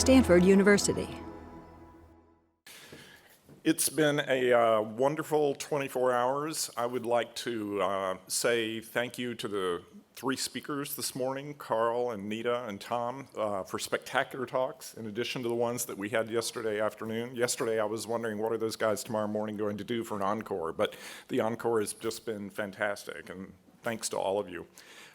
Stanford University. It's been a wonderful 24 hours. I would like to say thank you to the three speakers this morning, Carl and Nita and Tom, for spectacular talks, in addition to the ones that we had yesterday afternoon. Yesterday I was wondering what are those guys tomorrow morning going to do for an encore, but the encore has just been fantastic, and thanks to all of you.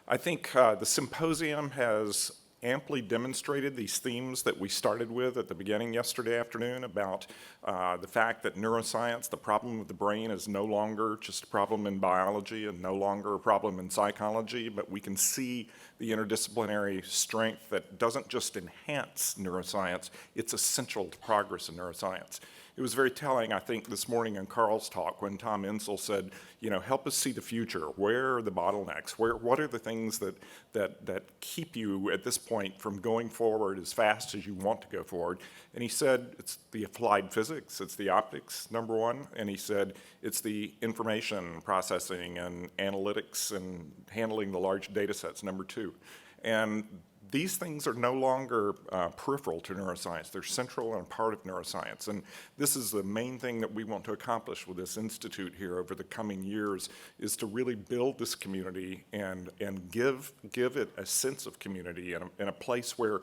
I think the symposium has amply demonstrated these themes that we started with at the beginning yesterday afternoon about the fact that neuroscience, the problem of the brain, is no longer just a problem in biology and no longer a problem in psychology, but we can see the interdisciplinary strength that doesn't just enhance neuroscience, it's essential to progress in neuroscience. It was very telling, I think, this morning in Carl's talk when Tom Insel said, you know, help us see the future. Where are the bottlenecks? What are the things that keep you at this point from going forward as fast as you want to go forward? And he said it's the applied physics, it's the optics, number one. And he said it's the information processing and analytics and handling the large data sets, number two. And these things are no longer peripheral to neuroscience. They're central and part of neuroscience. And this is the main thing that we want to accomplish with this institute here over the coming years, is to really build this community and give it a sense of community in a place where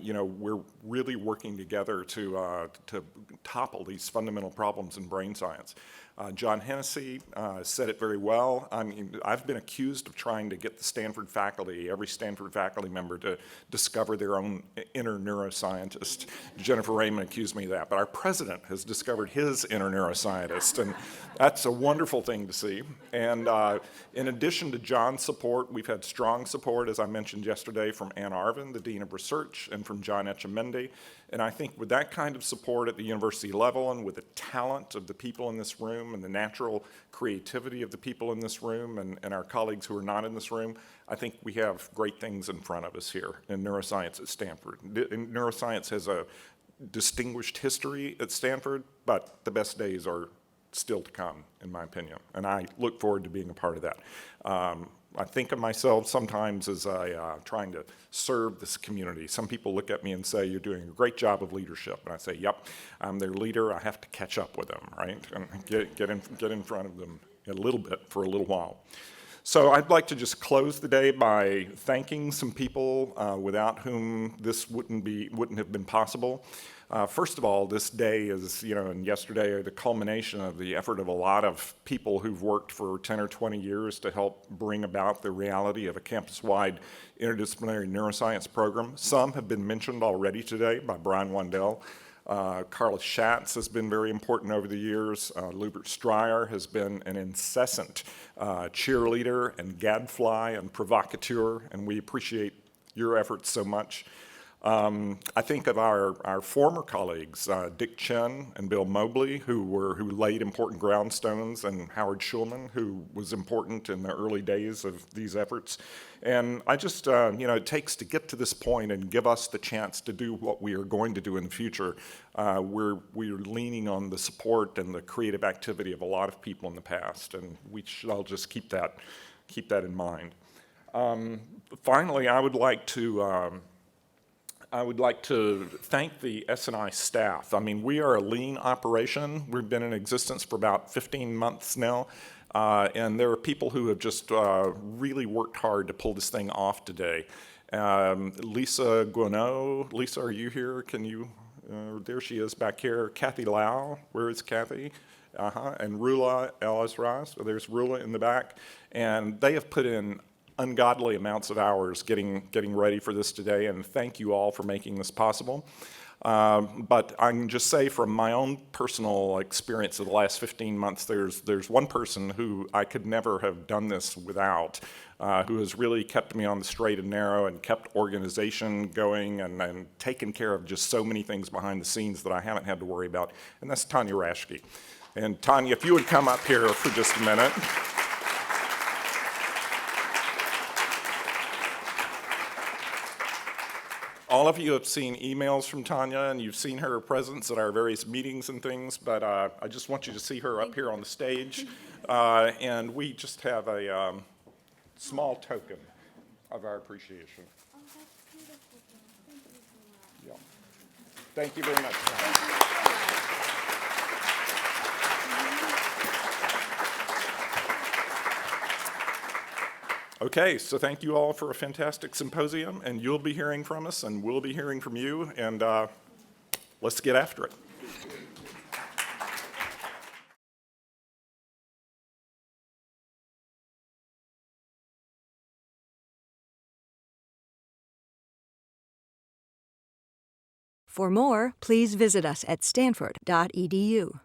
you know, we're really working together to topple these fundamental problems in brain science. John Hennessy said it very well. I mean, I've been accused of trying to get the Stanford faculty, every Stanford faculty member, to discover their own inner neuroscientist. Jennifer Raymond accused me of that, but our president has discovered his inner neuroscientist, and that's a wonderful thing to see. And in addition to John's support, we've had strong support, as I mentioned yesterday, from Ann Arvin, the Dean of Research, and from John Etchemendy. And I think with that kind of support at the university level and with the talent of the people in this room and the natural creativity of the people in this room and our colleagues who are not in this room, I think we have great things in front of us here in neuroscience at Stanford. Neuroscience has a distinguished history at Stanford, but the best days are still to come, in my opinion. And I look forward to being a part of that. I think of myself sometimes as trying to serve this community. Some people look at me and say, you're doing a great job of leadership. And I say, yep, I'm their leader. I have to catch up with them, right? And get in front of them a little bit for a little while. So I'd like to just close the day by thanking some people without whom this wouldn't have been possible. First of all, this day is, you know, and yesterday are the culmination of the effort of a lot of people who've worked for 10 or 20 years to help bring about the reality of a campus-wide interdisciplinary neuroscience program. Some have been mentioned already today by Brian Wandel. Carla Schatz has been very important over the years. Lubert Stryer has been an incessant cheerleader and gadfly and provocateur, and we appreciate your efforts so much. I think of our former colleagues, Dick Chen and Bill Mobley, who laid important groundstones, and Howard Schulman, who was important in the early days of these efforts. And I just, you know, it takes to get to this point and give us the chance to do what we are going to do in the future. We're leaning on the support and the creative activity of a lot of people in the past, and we should all just keep that in mind. Finally, I would like to thank the S&I staff. I mean, we are a lean operation. We've been in existence for about 15 months now, and there are people who have just really worked hard to pull this thing off today. Lisa Guano, Lisa, are you here? Can you, there she is back here. Kathy Lau, where is Kathy? And Rula El-Azraz, there's Rula in the back. And they have put in ungodly amounts of hours getting ready for this today, and thank you all for making this possible. But I can just say from my own personal experience of the last 15 months, there's one person who I could never have done this without, who has really kept me on the straight and narrow and kept organization going and taken care of just so many things behind the scenes that I haven't had to worry about, and that's Tanya Raschke. And Tanya, if you would come up here for just a minute. All of you have seen emails from Tanya, and you've seen her presence at our various meetings and things, but I just want you to see her up here on the stage. And we just have a small token of our appreciation. Oh, that's beautiful. Thank you so much. Yeah. Thank you very much. Okay, so thank you all for a fantastic symposium, and you'll be hearing from us, and we'll be hearing from you, and let's get after it. For more, please visit us at stanford.edu.